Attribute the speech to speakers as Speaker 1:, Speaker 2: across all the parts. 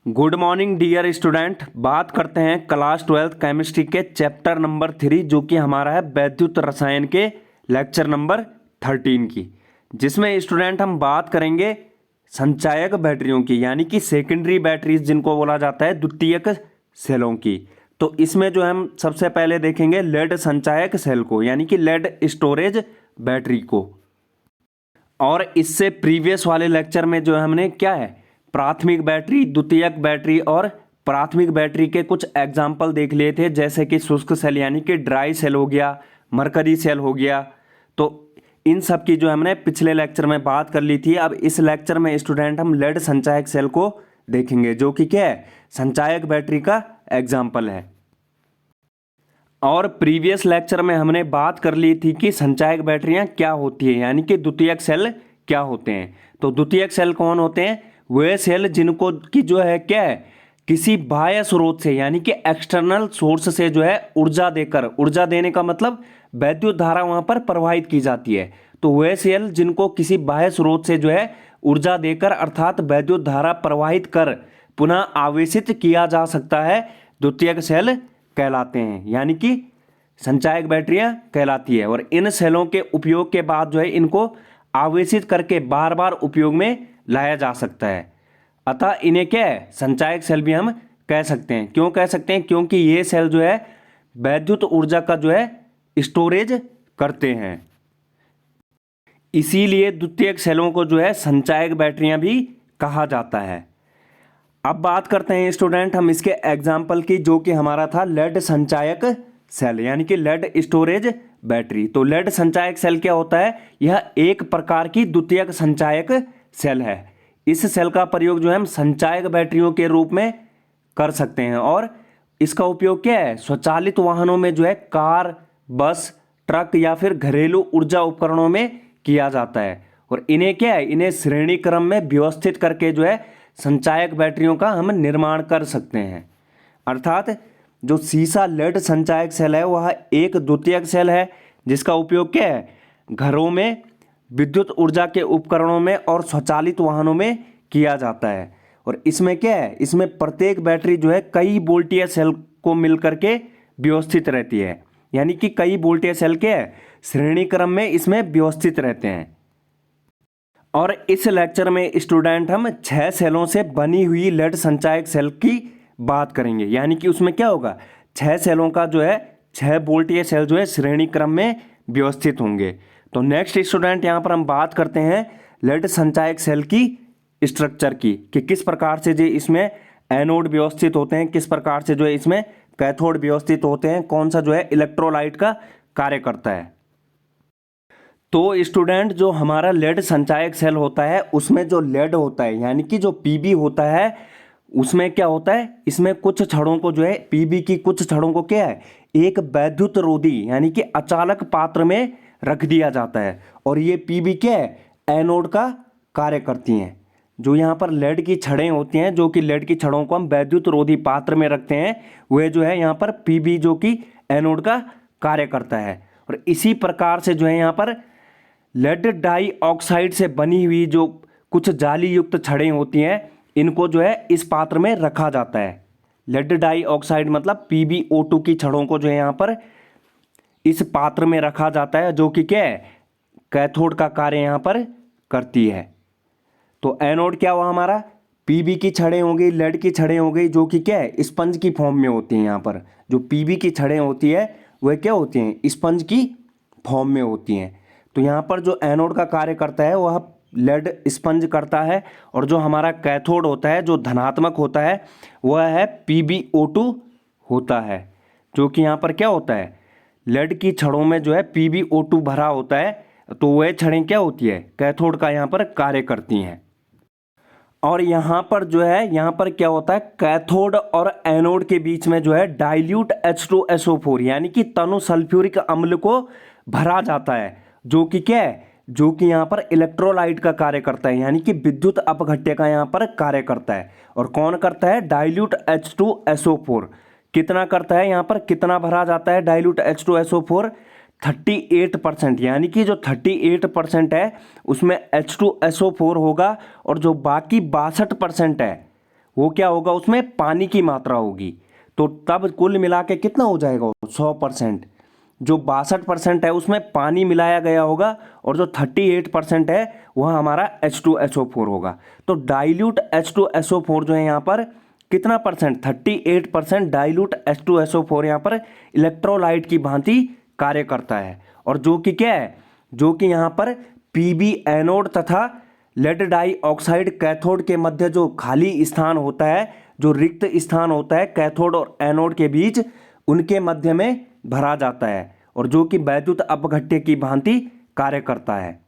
Speaker 1: Good morning dear student. बात करते हैं क्लास 12 केमिस्ट्री के चैप्टर नंबर 3 जो कि हमारा है वैद्युत रसायन के लेक्चर नंबर 13 की, जिसमें स्टूडेंट हम बात करेंगे संचायक बैटरियों की, यानी कि सेकेंडरी बैटरीज जिनको बोला जाता है द्वितीयक सेलों की। तो इसमें जो हम सबसे पहले देखेंगे लेड संचायक सेल को, यानी कि लेड स्टोरेज बैटरी को। और इससे प्रीवियस वाले लेक्चर में जो हमने क्या है प्राथमिक बैटरी, द्वितीयक बैटरी और प्राथमिक बैटरी के कुछ एग्जाम्पल देख लिए थे, जैसे कि शुष्क सेल यानी कि ड्राई सेल हो गया, मरकरी सेल हो गया। तो इन सब की जो हमने पिछले लेक्चर में बात कर ली थी। अब इस लेक्चर में स्टूडेंट हम लेड संचायक सेल को देखेंगे, जो कि क्या है संचायक बैटरी का एग्जाम्पल है। और प्रीवियस लेक्चर में हमने बात कर ली थी कि संचायक बैटरियां क्या होती है, यानी कि द्वितीयक सेल क्या होते हैं। तो द्वितीयक सेल कौन होते हैं? वे सेल जिनको की जो है क्या है किसी बाह्य स्रोत से, यानी कि एक्सटर्नल सोर्स से जो है ऊर्जा देकर, ऊर्जा देने का मतलब वैद्युत धारा वहां पर प्रवाहित की जाती है। तो वे सेल जिनको किसी बाह्य स्रोत से जो है ऊर्जा देकर अर्थात वैद्युत धारा प्रवाहित कर पुनः आवेशित किया जा सकता है, द्वितीयक सेल कहलाते हैं, यानी कि संचायक बैटरियां कहलाती है। और इन सेलों के उपयोग के बाद जो है इनको आवेशित करके बार बार उपयोग में लाया जा सकता है। अतः इन्हें क्या है संचायक सेल भी हम कह सकते हैं। क्यों कह सकते हैं? क्योंकि ये सेल जो है वैद्युत ऊर्जा का जो है स्टोरेज करते हैं, इसीलिए द्वितीयक सेलों को जो है संचायक बैटरियां भी कहा जाता है। अब बात करते हैं स्टूडेंट हम इसके एग्जाम्पल की, जो कि हमारा था लेड संचायक सेल, यानी कि लेड स्टोरेज बैटरी। तो लेड संचायक सेल क्या होता है? यह एक प्रकार की द्वितीयक संचायक सेल है। इस सेल का प्रयोग जो है हम संचायक बैटरियों के रूप में कर सकते हैं। और इसका उपयोग क्या है? स्वचालित वाहनों में जो है कार, बस, ट्रक या फिर घरेलू ऊर्जा उपकरणों में किया जाता है। और इन्हें क्या है इन्हें श्रेणी क्रम में व्यवस्थित करके जो है संचायक बैटरियों का हम निर्माण कर सकते हैं। अर्थात जो सीसा लेड संचायक सेल है वह एक द्वितीयक सेल है, जिसका उपयोग क्या है घरों में, विद्युत ऊर्जा के उपकरणों में और स्वचालित वाहनों में किया जाता है। और इसमें क्या है इसमें प्रत्येक बैटरी जो है कई वोल्टीय सेल को मिलकर के व्यवस्थित रहती है, यानी कि कई वोल्टीय सेल के श्रेणी क्रम में इसमें व्यवस्थित रहते हैं। और इस लेक्चर में स्टूडेंट हम 6 सेलों से बनी हुई लेड संचायक सेल की बात करेंगे, यानी कि उसमें क्या होगा 6 सेलों का जो है 6 वोल्टीय सेल जो है श्रेणी क्रम में व्यवस्थित होंगे। तो नेक्स्ट स्टूडेंट यहाँ पर हम बात करते हैं लेड संचायक सेल की स्ट्रक्चर की, कि किस प्रकार से जो इसमें एनोड व्यवस्थित होते हैं, किस प्रकार से जो है इसमें कैथोड व्यवस्थित होते हैं, कौन सा जो है इलेक्ट्रोलाइट का कार्य करता है। तो स्टूडेंट जो हमारा लेड संचायक सेल होता है उसमें जो लेड होता है, यानी कि जो पीबी होता है, उसमें क्या होता है इसमें कुछ छड़ों को जो है पीबी की कुछ छड़ों को क्या है एक वैद्युत रोधी यानी कि अचालक पात्र में रख दिया जाता है। और ये पीबी क्या है एनोड का कार्य करती हैं। जो यहाँ पर लेड की छड़ें होती हैं, जो कि लेड की छड़ों को हम वैद्युत रोधी पात्र में रखते हैं, वह जो है यहाँ पर पीबी जो कि एनोड का कार्य करता है। और इसी प्रकार से जो है यहाँ पर लेड डाई ऑक्साइड से बनी हुई जो कुछ जाली युक्त छड़ें होती हैं, इनको जो है इस पात्र में रखा जाता है। लेड डाई ऑक्साइड मतलब PbO2 की छड़ों को जो है यहाँ पर इस पात्र में रखा जाता है, जो कि क्या है कैथोड का कार्य यहाँ पर करती है। तो एनोड क्या हुआ हमारा पीबी की छड़ें हो गई, लेड की छड़ें हो गई, जो कि क्या है स्पंज की फॉर्म में होती हैं। यहाँ पर जो पीबी की छड़ें होती है वह क्या होती हैं स्पंज की फॉर्म में होती हैं। तो यहाँ पर जो एनोड का कार्य करता है वह लेड स्पंज करता है, और जो हमारा कैथोड होता है जो धनात्मक होता है वह है PbO2 होता है, जो कि यहाँ पर क्या होता है लेड की छड़ों में जो है PbO2 भरा होता है। तो वह छड़ें क्या होती है कैथोड का यहाँ पर कार्य करती हैं। और यहाँ पर जो है यहाँ पर क्या होता है कैथोड और एनोड के बीच में जो है डाइल्यूट H2SO4 यानी कि तनु सल्फ्यूरिक अम्ल को भरा जाता है, जो कि क्या है जो कि यहाँ पर इलेक्ट्रोलाइट का कार्य करता है, यानी कि विद्युत अपघट्य का यहाँ पर कार्य करता है। और कौन करता है डाइल्यूट H2SO4 कितना करता है, यहाँ पर कितना भरा जाता है डाइल्यूट H2SO4 38%, यानी कि जो 38% है उसमें H2SO4 होगा, और जो बाकी 62% है वो क्या होगा, उसमें पानी की मात्रा होगी। तो तब कुल मिला के कितना हो जाएगा, 100%। जो 62% है उसमें पानी मिलाया गया होगा और जो 38% है वह हमारा H2SO4 होगा। तो डाइल्यूट H2SO4 जो है यहाँ पर कितना परसेंट, 38% डाइल्यूट H2SO4 यहाँ पर इलेक्ट्रोलाइट की भांति कार्य करता है। और जो कि क्या है, जो कि यहाँ पर Pb एनोड तथा लेड डाई ऑक्साइड कैथोड के मध्य जो खाली स्थान होता है, जो रिक्त स्थान होता है कैथोड और एनोड के बीच, उनके मध्य में भरा जाता है और जो कि वैद्युत अपघट्य की भांति कार्य करता है।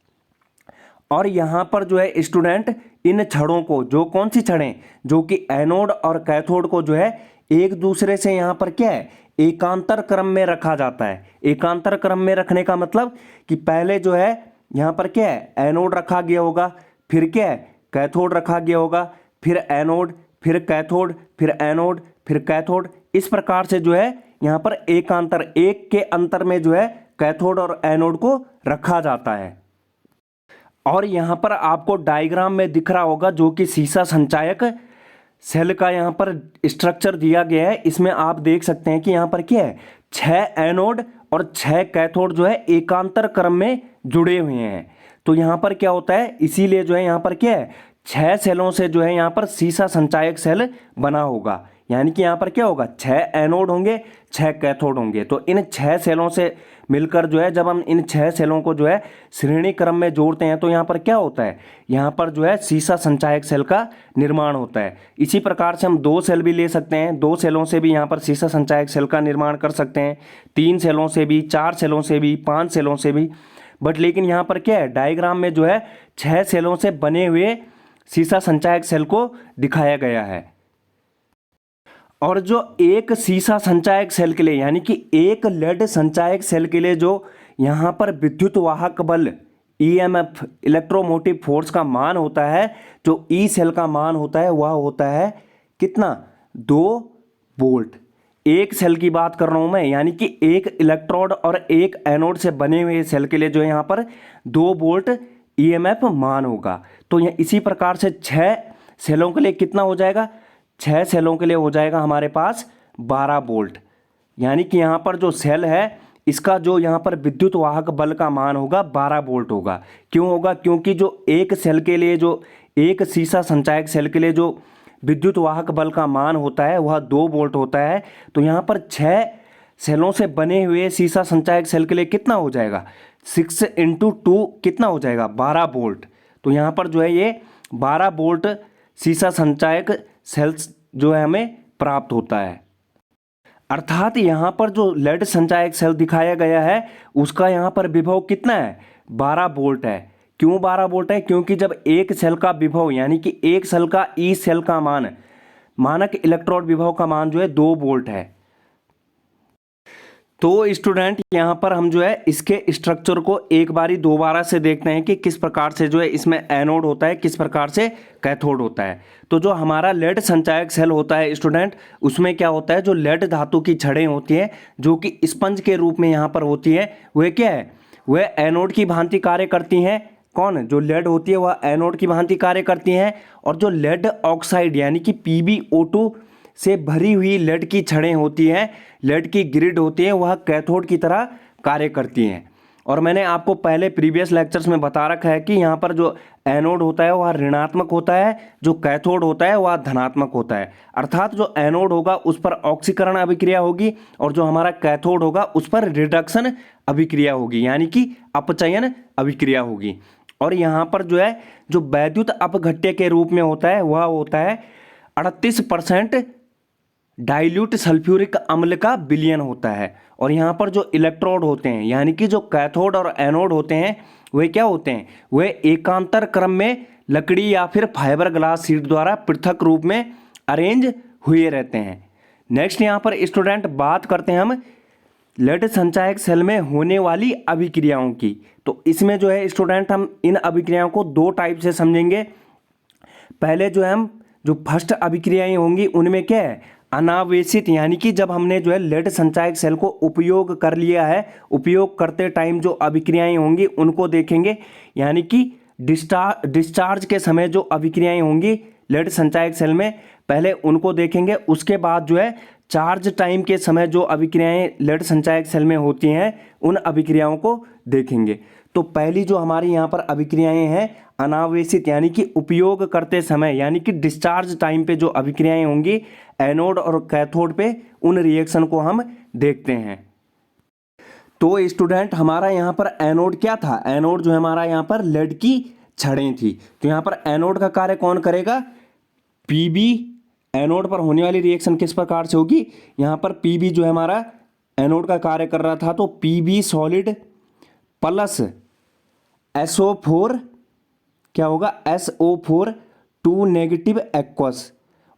Speaker 1: और यहाँ पर जो है स्टूडेंट इन छड़ों को, जो कौन सी छड़ें, जो कि एनोड और कैथोड को जो है एक दूसरे से यहाँ पर क्या है, एकांतर क्रम में रखा जाता है। एकांतर क्रम में रखने का मतलब कि पहले जो है यहाँ पर क्या है, एनोड रखा गया होगा, फिर क्या है, कैथोड रखा गया होगा, फिर एनोड, फिर कैथोड, फिर एनोड, फिर कैथोड। इस प्रकार से जो है यहाँ पर एकांतर, एक के अंतर में जो है कैथोड और एनोड को रखा जाता है। और यहाँ पर आपको डायग्राम में दिख रहा होगा जो कि सीसा संचायक सेल का यहाँ पर स्ट्रक्चर दिया गया है। इसमें आप देख सकते हैं कि यहाँ पर क्या है, 6 एनोड और 6 कैथोड जो है एकांतर क्रम में जुड़े हुए हैं। तो यहाँ पर क्या होता है, इसीलिए जो है यहाँ पर क्या है, 6 सेलों से जो है यहाँ पर सीसा संचायक सेल बना होगा। यानी कि यहाँ पर क्या होगा, 6 एनोड होंगे, 6 कैथोड होंगे। तो इन 6 सेलों से मिलकर जो है, जब हम इन 6 सेलों को जो है श्रेणी क्रम में जोड़ते हैं तो यहाँ पर क्या होता है, यहाँ पर जो है सीसा संचायक सेल का निर्माण होता है। इसी प्रकार से हम 2 सेल भी ले सकते हैं, 2 सेलों से भी यहाँ पर सीसा संचायक सेल का निर्माण कर सकते हैं, 3 सेलों से भी, 4 सेलों से भी, 5 सेलों से भी। बट लेकिन यहाँ पर क्या है, डायग्राम में जो है 6 सेलों से बने हुए सीसा संचायक सेल को दिखाया गया है। और जो एक सीसा संचायक सेल के लिए, यानी कि एक लेड संचायक सेल के लिए जो यहाँ पर विद्युत वाहक बल EMF, इलेक्ट्रोमोटिव फोर्स का मान होता है, जो ई सेल का मान होता है, वह होता है कितना, 2 वोल्ट। एक सेल की बात कर रहा हूँ मैं, यानी कि एक इलेक्ट्रोड और एक एनोड से बने हुए सेल के लिए जो यहाँ पर 2 वोल्ट EMF मान होगा। तो यह इसी प्रकार से 6 सेलों के लिए कितना हो जाएगा, 6 सेलों के लिए हो जाएगा हमारे पास 12 वोल्ट। यानी कि यहाँ पर जो सेल है इसका जो यहाँ पर विद्युत वाहक बल का मान होगा 12 वोल्ट होगा। क्यों होगा, क्योंकि जो एक सेल के लिए, जो एक सीसा संचायक सेल के लिए जो विद्युत वाहक बल का मान होता है वह 2 वोल्ट होता है। तो यहाँ पर 6 सेलों से बने हुए सीसा संचायक सेल के लिए कितना हो जाएगा, 6 × 2 कितना हो जाएगा, 12 वोल्ट। तो यहाँ पर जो है ये 12 वोल्ट सीसा संचायक सेल्स जो है हमें प्राप्त होता है। अर्थात यहाँ पर जो लेड संचायक सेल दिखाया गया है उसका यहाँ पर विभव कितना है, 12 वोल्ट है। क्यों 12 वोल्ट है, क्योंकि जब एक सेल का विभव, यानी कि एक सेल का ई सेल का मान, मानक इलेक्ट्रोड विभव का मान जो है 2 वोल्ट है। तो स्टूडेंट यहाँ पर हम जो है इसके स्ट्रक्चर को एक बारी दोबारा से देखते हैं कि किस प्रकार से जो है इसमें एनोड होता है, किस प्रकार से कैथोड होता है। तो जो हमारा लेड संचायक सेल होता है स्टूडेंट, उसमें क्या होता है, जो लेड धातु की छड़ें होती हैं जो कि स्पंज के रूप में यहाँ पर होती है, वह क्या है, वह एनोड की भांति कार्य करती हैं। कौन, जो लेड होती है वह एनोड की भांति कार्य करती हैं। और जो लेड ऑक्साइड यानी कि PbO2 से भरी हुई लेड की छड़ें होती हैं, लेड की ग्रिड होती है, वह कैथोड की तरह कार्य करती हैं। और मैंने आपको पहले प्रीवियस लेक्चर्स में बता रखा है कि यहाँ पर जो एनोड होता है वह ऋणात्मक होता है, जो कैथोड होता है वह धनात्मक होता है। अर्थात जो एनोड होगा उस पर ऑक्सीकरण अभिक्रिया होगी और जो हमारा कैथोड होगा उस पर रिडक्शन अभिक्रिया होगी, यानी कि अपचयन अभिक्रिया होगी। और यहाँ पर जो है जो वैद्युत अपघट्य के रूप में होता है वह होता है 38% डाइल्यूट सल्फ्यूरिक अम्ल का विलयन होता है। और यहाँ पर जो इलेक्ट्रोड होते हैं, यानी कि जो कैथोड और एनोड होते हैं, वे क्या होते हैं, वे एकांतर क्रम में लकड़ी या फिर फाइबर ग्लास शीट द्वारा पृथक रूप में अरेंज हुए रहते हैं। नेक्स्ट यहाँ पर स्टूडेंट बात करते हैं हम लेड संचायक सेल में होने वाली अभिक्रियाओं की। तो इसमें जो है स्टूडेंट हम इन अभिक्रियाओं को 2 टाइप से समझेंगे। पहले जो हम जो फर्स्ट अभिक्रियाएं होंगी उनमें क्या है, अनावेशित, यानी कि जब हमने जो है लेड संचायक सेल को उपयोग कर लिया है, उपयोग करते टाइम जो अभिक्रियाएं होंगी उनको देखेंगे। यानी कि डिस्चार्ज के समय जो अभिक्रियाएं होंगी लेड संचायक सेल में, पहले उनको देखेंगे, उसके बाद जो है चार्ज टाइम के समय जो अभिक्रियाएं लेड संचायक सेल में होती हैं उन अभिक्रियाओं को देखेंगे। तो पहली जो हमारी यहाँ पर अभिक्रियाएं हैं अनावेशित यानी कि उपयोग करते समय यानी कि डिस्चार्ज टाइम पे जो अभिक्रियाएं होंगी एनोड और कैथोड पे, उन रिएक्शन को हम देखते हैं। तो स्टूडेंट हमारा यहाँ पर एनोड क्या था, एनोड जो है हमारा यहाँ पर लेड की छड़ें थी। तो यहाँ पर एनोड का कार्य कौन करेगा, पीबी। एनोड पर होने वाली रिएक्शन किस प्रकार से होगी, यहाँ पर पीबी जो है हमारा एनोड का कार्य कर रहा था, तो पीबी सॉलिड प्लस SO4 क्या होगा, SO4 2 नेगेटिव एक्वस।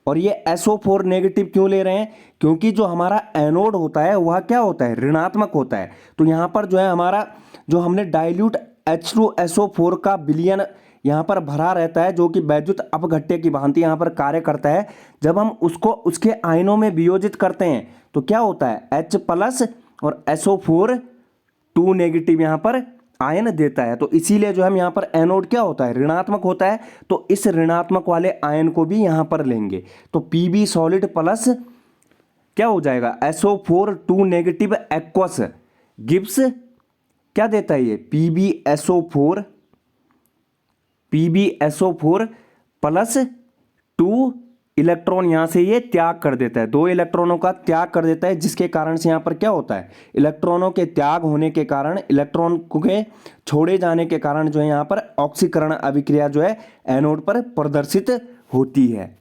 Speaker 1: और ये SO4 नेगेटिव क्यों ले रहे हैं, क्योंकि जो हमारा एनोड होता है वह क्या होता है, ऋणात्मक होता है। तो यहाँ पर जो है हमारा जो हमने डाइल्यूट H2SO4 का विलयन यहाँ पर भरा रहता है जो कि वैद्युत अपघट्य की भांति यहाँ पर कार्य करता है। जब हम उसको उसके आयनों में वियोजित करते हैं तो क्या होता है, H प्लस और SO4 2 नेगेटिव यहाँ पर आयन देता है। तो इसीलिए जो हम यहाँ पर एनोड क्या होता है, ऋणात्मक होता है। तो इस ऋणात्मक वाले आयन को भी यहाँ पर लेंगे, तो पीबी सॉलिड प्लस क्या हो जाएगा, SO4 2 नेगेटिव एक्वस गिब्स क्या देता है ये, PbSO4 प्लस 2 इलेक्ट्रॉन यहाँ से ये त्याग कर देता है, 2 इलेक्ट्रॉनों का त्याग कर देता है, जिसके कारण से यहाँ पर क्या होता है, इलेक्ट्रॉनों के त्याग होने के कारण, इलेक्ट्रॉन के छोड़े जाने के कारण जो है यहाँ पर ऑक्सीकरण अभिक्रिया जो है एनोड पर प्रदर्शित होती है।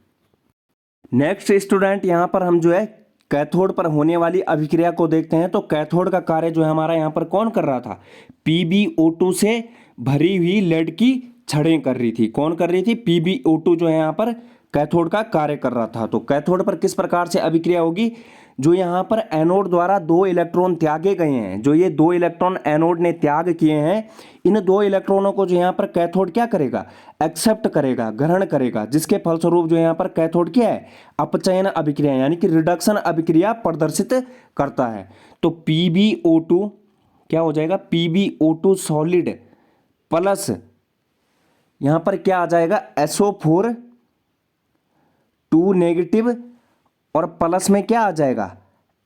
Speaker 1: नेक्स्ट स्टूडेंट यहाँ पर हम जो है कैथोड पर होने वाली अभिक्रिया को देखते हैं। तो कैथोड का कार्य जो है हमारा यहाँ पर कौन कर रहा था, PbO2 से भरी हुई लेड की छड़ें कर रही थी। कौन कर रही थी, PbO2 जो है यहाँ पर कैथोड का कार्य कर रहा था। तो कैथोड पर किस प्रकार से अभिक्रिया होगी, जो यहाँ पर एनोड द्वारा 2 इलेक्ट्रॉन त्यागे गए हैं, जो ये 2 इलेक्ट्रॉन एनोड ने त्याग किए हैं, इन 2 इलेक्ट्रॉनों को जो यहाँ पर कैथोड क्या करेगा, एक्सेप्ट करेगा, ग्रहण करेगा, जिसके फलस्वरूप जो यहाँ पर कैथोड क्या है, अपचयन अभिक्रिया यानी कि रिडक्शन अभिक्रिया प्रदर्शित करता है। तो PbO2 क्या हो जाएगा, PbO2 सॉलिड प्लस यहाँ पर क्या आ जाएगा, SO4 2 नेगेटिव और प्लस में क्या आ जाएगा,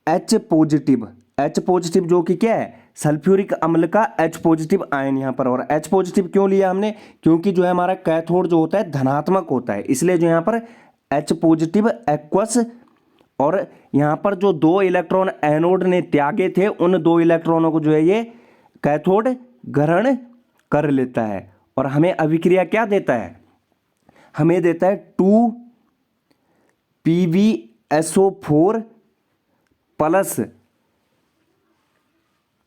Speaker 1: H पॉजिटिव। H पॉजिटिव जो कि क्या है, सल्फ्यूरिक अम्ल का H पॉजिटिव आयन यहाँ पर। और H पॉजिटिव क्यों लिया हमने, क्योंकि जो है हमारा कैथोड जो होता है धनात्मक होता है, इसलिए जो यहाँ पर H पॉजिटिव एक्वस। और यहाँ पर जो 2 इलेक्ट्रॉन एनोड ने त्यागे थे, उन 2 इलेक्ट्रॉनों को जो है ये कैथोड ग्रहण कर लेता है और हमें अभिक्रिया क्या देता है, हमें देता है 2 PbSO4 प्लस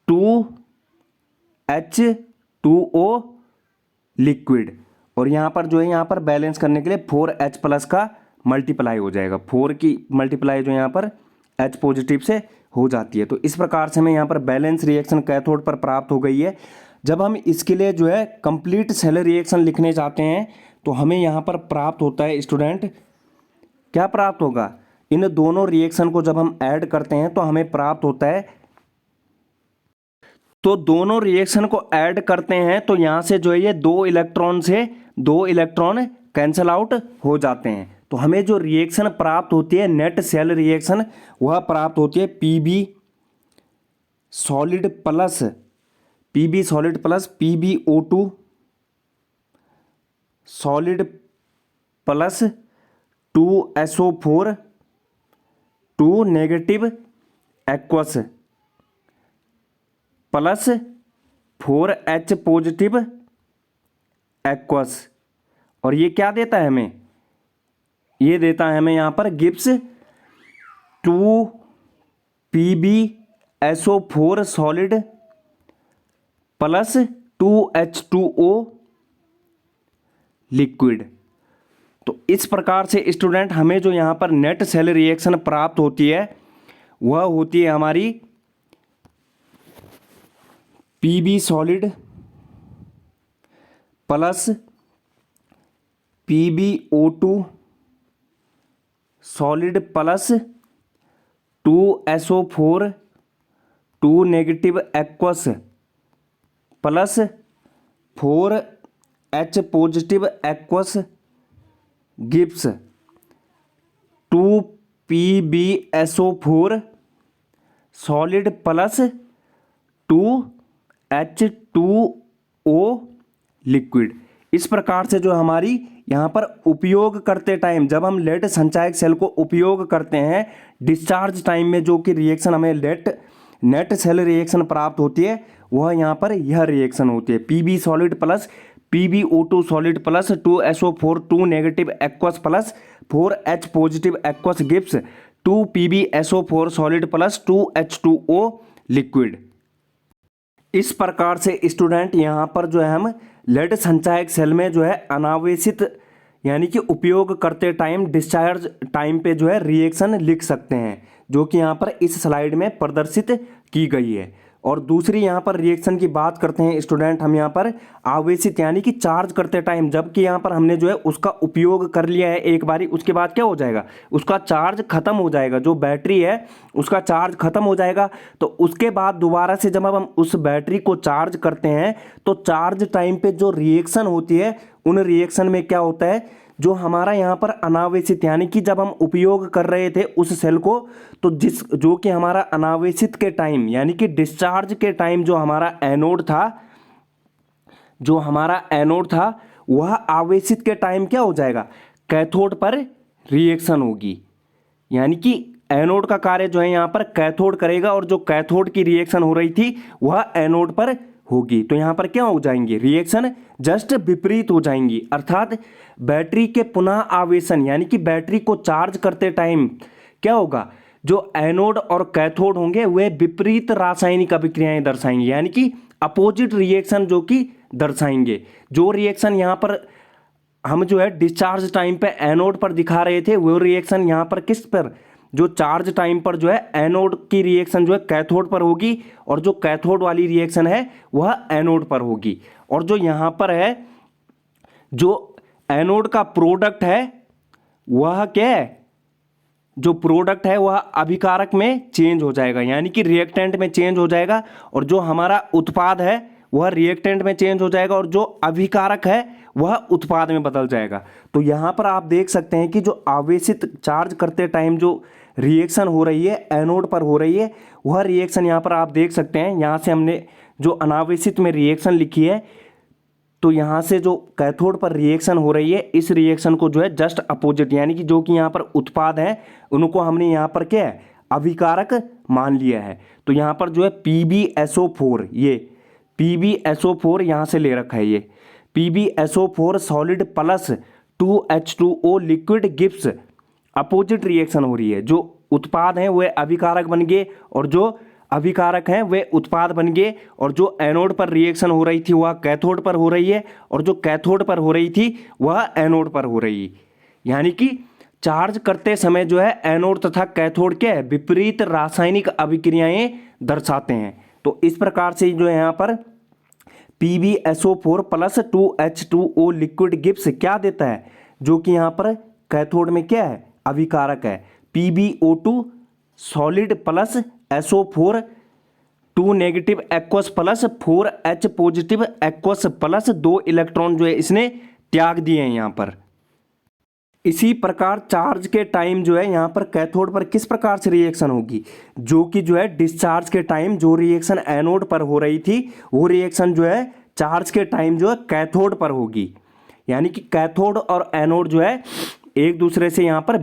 Speaker 1: 2 H2O लिक्विड। और यहाँ पर जो है यहाँ पर बैलेंस करने के लिए 4H प्लस का मल्टीप्लाई हो जाएगा, 4 की मल्टीप्लाई जो यहाँ पर H पॉजिटिव से हो जाती है। तो इस प्रकार से हमें यहाँ पर बैलेंस रिएक्शन कैथोड पर प्राप्त हो गई है। जब हम इसके लिए जो है कंप्लीट सेल रिएक्शन लिखने जाते हैं तो हमें यहाँ पर प्राप्त होता है स्टूडेंट, क्या प्राप्त होगा, इन दोनों रिएक्शन को जब हम ऐड करते हैं तो हमें प्राप्त होता है, तो दोनों रिएक्शन को ऐड करते हैं तो यहाँ से जो है ये 2 इलेक्ट्रॉन से 2 इलेक्ट्रॉन कैंसल आउट हो जाते हैं। तो हमें जो रिएक्शन प्राप्त होती है नेट सेल रिएक्शन, वह प्राप्त होती है Pb solid plus PbO2 solid plus 2SO4 2 negative aqueous plus 4H positive aqueous. और ये क्या देता है हमें, ये देता है हमें यहाँ पर Gibbs 2 PbSO4 solid plus 2H2O liquid. तो इस प्रकार से स्टूडेंट हमें जो यहाँ पर नेट सेल रिएक्शन प्राप्त होती है वह होती है हमारी Pb solid plus PbO2 solid plus 2SO4 2 negative aqueous plus 4H positive aqueous Gibbs 2PbSO4 solid plus 2H2O liquid. इस प्रकार से जो हमारी यहाँ पर उपयोग करते टाइम, जब हम लेड संचायक सेल को उपयोग करते हैं डिस्चार्ज टाइम में, जो कि रिएक्शन हमें नेट सेल रिएक्शन प्राप्त होती है, वह यहाँ पर यह रिएक्शन होती है। Pb solid plus PbO2 solid plus 2SO4 2 negative aqueous plus 4H positive aqueous gives 2PbSO4 solid plus 2H2O liquid. इस प्रकार से स्टूडेंट यहाँ पर जो है हम लेड संचायक सेल में जो है अनावेशित यानी कि उपयोग करते टाइम डिस्चार्ज टाइम पे जो है रिएक्शन लिख सकते हैं, जो कि यहाँ पर इस स्लाइड में प्रदर्शित की गई है। और दूसरी यहाँ पर रिएक्शन की बात करते हैं स्टूडेंट हम यहाँ पर आवेशित यानी कि चार्ज करते टाइम, जबकि यहाँ पर हमने जो है उसका उपयोग कर लिया है एक बारी, उसके बाद क्या हो जाएगा, उसका चार्ज खत्म हो जाएगा, जो बैटरी है उसका चार्ज खत्म हो जाएगा। तो उसके बाद दोबारा से जब हम उस बैटरी को चार्ज करते हैं तो चार्ज टाइम पे जो रिएक्शन होती है, उन रिएक्शन में क्या होता है, जो हमारा यहाँ पर अनावेशित यानी कि जब हम उपयोग कर रहे थे उस सेल को, तो जो कि हमारा अनावेशित के टाइम यानी कि डिस्चार्ज के टाइम जो हमारा एनोड था वह आवेशित के टाइम क्या हो जाएगा, कैथोड पर रिएक्शन होगी। यानी कि एनोड का कार्य जो है यहाँ पर कैथोड करेगा और जो कैथोड की रिएक्शन हो रही थी वह एनोड पर होगी। तो यहाँ पर क्या हो जाएंगे, रिएक्शन जस्ट विपरीत हो जाएंगी। अर्थात बैटरी के पुनः आवेशन यानी कि बैटरी को चार्ज करते टाइम क्या होगा, जो एनोड और कैथोड होंगे वे विपरीत रासायनिक अभिक्रियाएं दर्शाएंगे, यानी कि अपोजिट रिएक्शन जो कि दर्शाएंगे। जो रिएक्शन यहाँ पर हम जो है डिस्चार्ज टाइम पे एनोड पर दिखा रहे थे, वो रिएक्शन यहाँ पर किस पर, जो चार्ज टाइम पर जो है एनोड की रिएक्शन जो है कैथोड पर होगी, और जो कैथोड वाली रिएक्शन है वह एनोड पर होगी। और जो यहाँ पर है, जो एनोड का प्रोडक्ट है वह क्या है, जो प्रोडक्ट है वह अभिकारक में चेंज हो जाएगा, यानी कि रिएक्टेंट में चेंज हो जाएगा, और जो हमारा उत्पाद है वह रिएक्टेंट में चेंज हो जाएगा, और जो अभिकारक है वह उत्पाद में बदल जाएगा। तो यहाँ पर आप देख सकते हैं कि जो आवेशित चार्ज करते टाइम जो रिएक्शन हो रही है एनोड पर हो रही है, वह रिएक्शन यहाँ पर आप देख सकते हैं। यहाँ से हमने जो अनावेशित में रिएक्शन लिखी है, तो यहाँ से जो कैथोड पर रिएक्शन हो रही है, इस रिएक्शन को जो है जस्ट अपोजिट यानी कि जो कि यहाँ पर उत्पाद है उनको हमने यहाँ पर क्या है, अभिकारक मान लिया है। तो यहाँ पर जो है PbSO4, ये PbSO4 यहाँ से ले रखा है, ये PbSO4 solid plus 2H2O liquid gives opposite reaction हो रही है। जो उत्पाद हैं वे अभिकारक बन गए और जो अभिकारक हैं वे उत्पाद बन गए, और जो एनोड पर रिएक्शन हो रही थी वह कैथोड पर हो रही है, और जो कैथोड पर हो रही थी वह एनोड पर हो रही है। यानी कि चार्ज करते समय जो है एनोड तथा कैथोड के विपरीत रासायनिक अभिक्रियाएं दर्शाते हैं। तो इस प्रकार से जो है यहाँ पर PbSO4 plus 2H2O liquid gives क्या देता है, जो कि यहाँ पर कैथोड में क्या है, अभिकारक है। PbO2 solid plus SO4 2 negative aqueous plus 4H positive aqueous plus 2 electron जो है इसने त्याग दिए हैं यहाँ पर। इसी प्रकार चार्ज के टाइम जो है यहाँ पर कैथोड पर किस प्रकार से रिएक्शन होगी, जो कि जो है डिस्चार्ज के टाइम जो रिएक्शन एनोड पर हो रही थी वो रिएक्शन जो है चार्ज के टाइम जो है कैथोड पर होगी। यानी कि कैथोड और एनोड जो है एक दूसरे से यहाँ पर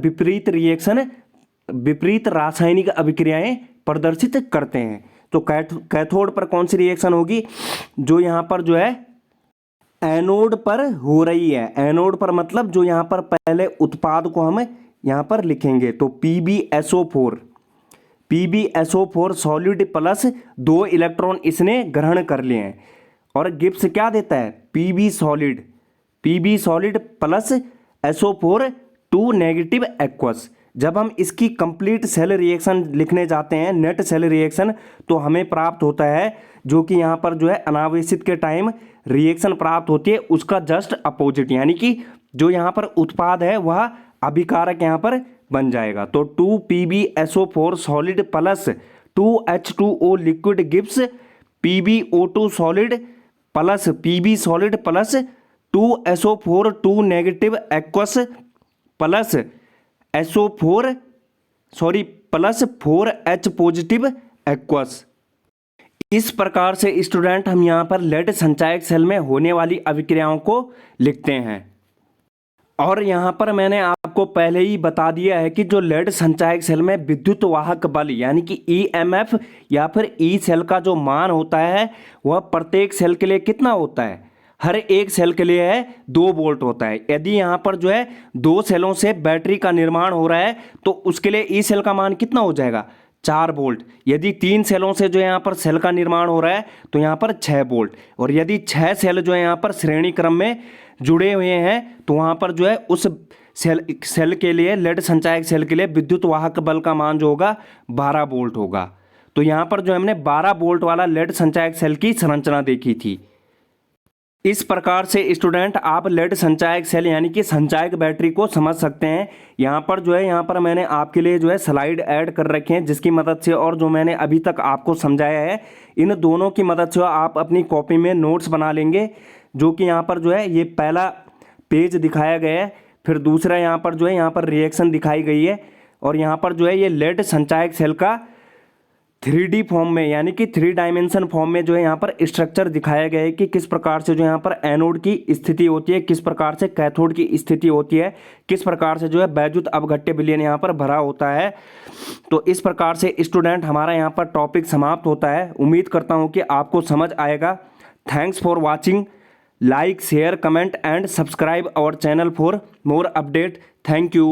Speaker 1: विपरीत रासायनिक अभिक्रियाएं प्रदर्शित करते हैं। तो कैथोड पर कौन सी रिएक्शन होगी, जो यहाँ पर जो है एनोड पर हो रही है। एनोड पर मतलब जो यहाँ पर पहले उत्पाद को हम यहाँ पर लिखेंगे, तो PbSO4 सॉलिड प्लस 2 इलेक्ट्रॉन इसने ग्रहण कर लिए हैं, और गिब्स क्या देता है, Pb solid plus SO4 2 negative aqueous. जब हम इसकी कंप्लीट सेल रिएक्शन लिखने जाते हैं, नेट सेल रिएक्शन, तो हमें प्राप्त होता है जो कि यहाँ पर जो है अनावेशित के टाइम रिएक्शन प्राप्त होती है उसका जस्ट अपोजिट, यानी कि जो यहाँ पर उत्पाद है वह अभिकारक यहाँ पर बन जाएगा। तो 2PbSO4 solid plus 2H2O liquid gives PbO2 solid plus Pb solid plus 2SO4 2 negative aqueous plus SO4 plus 4H positive aqueous. इस प्रकार से स्टूडेंट हम यहाँ पर लेड संचायक सेल में होने वाली अभिक्रियाओं को लिखते हैं। और यहाँ पर मैंने आपको पहले ही बता दिया है कि जो लेड संचायक सेल में विद्युत वाहक बल यानी कि EMF या फिर ई सेल का जो मान होता है वह प्रत्येक सेल के लिए कितना होता है, हर एक सेल के लिए है 2 वोल्ट होता है। यदि यहाँ पर जो है 2 सेलों से बैटरी का निर्माण हो रहा है तो उसके लिए ई सेल का मान कितना हो जाएगा, 4 वोल्ट। यदि 3 सेलों से जो है यहाँ पर सेल का निर्माण हो रहा है तो यहाँ पर 6 वोल्ट। और यदि 6 सेल जो है यहाँ पर श्रेणी क्रम में जुड़े हुए हैं तो वहाँ पर जो है उस सेल के लिए, लेड संचायक सेल के लिए विद्युत वाहक बल का मान जो होगा 12 वोल्ट होगा। तो यहाँ पर जो हमने 12 वोल्ट वाला लेड संचायक सेल की संरचना देखी थी। इस प्रकार से स्टूडेंट आप लेड संचायक सेल यानी कि संचायक बैटरी को समझ सकते हैं। यहाँ पर जो है यहाँ पर मैंने आपके लिए जो है स्लाइड ऐड कर रखे हैं जिसकी मदद से, और जो मैंने अभी तक आपको समझाया है इन दोनों की मदद से आप अपनी कॉपी में नोट्स बना लेंगे। जो कि यहाँ पर जो है ये पहला पेज दिखाया गया है, फिर दूसरा यहाँ पर जो है यहाँ पर रिएक्शन दिखाई गई है, और यहाँ पर जो है ये लेड संचायक सेल का 3D फॉर्म में यानी कि 3 डायमेंशन फॉर्म में जो है यहाँ पर स्ट्रक्चर दिखाया गया है कि किस प्रकार से जो यहाँ पर एनोड की स्थिति होती है, किस प्रकार से कैथोड की स्थिति होती है, किस प्रकार से जो है वैद्युत अपघट्य विलयन यहाँ पर भरा होता है। तो इस प्रकार से स्टूडेंट हमारा यहाँ पर टॉपिक समाप्त होता है। उम्मीद करता हूँ कि आपको समझ आएगा। Thanks for watching. Like, share, comment and subscribe our channel for more update. Thank you.